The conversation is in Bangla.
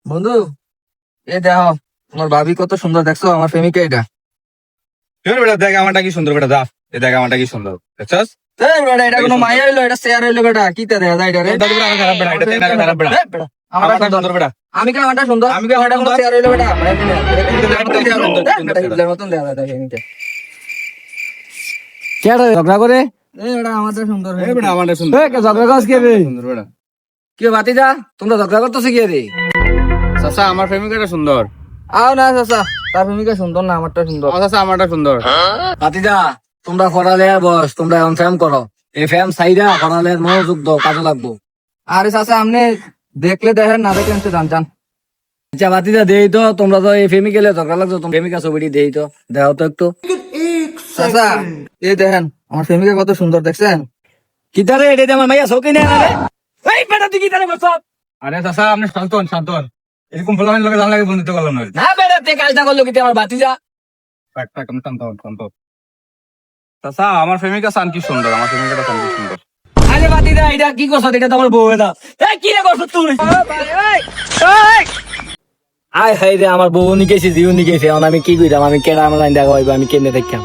বন্ধু, এ দেখো তোমার ভাবি কত সুন্দর, দেখছো আমার প্রেমিকা এটা। বেটা দেখ আমারটা কি সুন্দর বেটা, দা এ দেখ আমারটা কি সুন্দর দেখছস? এই বেটা, এটা কোনো মায়া হইলো, এটা শেয়ার হইলো বেটা, কি তে দেখা যায় এটা রে? এটা বেটা আমার খারাপ বেটা, এটা তেনা খারাপ বেটা। এই বেটা, আমারটা আমারটা সুন্দর সুন্দর বেটা। আমি কেন আমারটা সুন্দর? আমি কেন আমারটা সুন্দর? শেয়ার হইলো বেটা, মানে কি না? এটা এটা হিটলার মতন দেয়া সুন্দর, যায়। সুন্দর, বেটা সুন্দর। হিটলার মতন দেয়া যায় এমনিতে। কে রে ঝগড়া করে? এই বেটা আমারটা সুন্দর এ বেটা আমারটা সুন্দর। এ, কে ঝগড়া করছ কে রে? সুন্দর বেটা। কি বাতিজা, তোমরা ঝগড়া করতেছো কি রে? চাচা আমার প্রেমিকাটা সুন্দর। আও না চাচা, তার প্রেমিকা সুন্দর না, আমারটা সুন্দর। ও চাচা আমারটা সুন্দর। বাতিজা, তোমরা করালে বস, তোমরা এখন ফ্যাম করো। এই ফ্যাম সাইডা করালে মনোযোগ দাও, কাজে লাগবো। আরে চাচা, আপনি দেখলে দেখেন, না দেখেন তো জান। আচ্ছা বাতিজা, দেই তো, তোমরা তো এই প্রেমিকেলে ঝগড়া লাগছো, তুমি প্রেমিকা ছবিটি দেই তো, দেখো তো একটু। চাচা, এই দেখেন আমার প্রেমিকা কত সুন্দর, দেখছেন? কিতারে এটা দিয়ে আমার মাইয়া শৌখিন না রে? এই বেটা তুই কিতারে করছ? আরে চাচা আপনি শান্তন শান্তন। এরকম ফলাফল লোকে জানলে বন্ধুত্ব করলাম না। না বেটা তে কাজটা করলো কি আমার বাতিজা? একটা কেমন শান্ত শান্ত। চাচা আমার প্রেমিকা চান কি সুন্দর, আমার প্রেমিকাটা চান কি সুন্দর। আরে বাতিজা, এটা কি করছ? এটা তো আমার বউ এটা। এই কি রে করছ তুই? আয় হাই রে, আমার বউ নিকেছি, জিও নিকেছি, এখন আমি কি কইরাম? আমি কেডা আমার লাইন দেখা হইব, আমি কেমনে দেখতাম?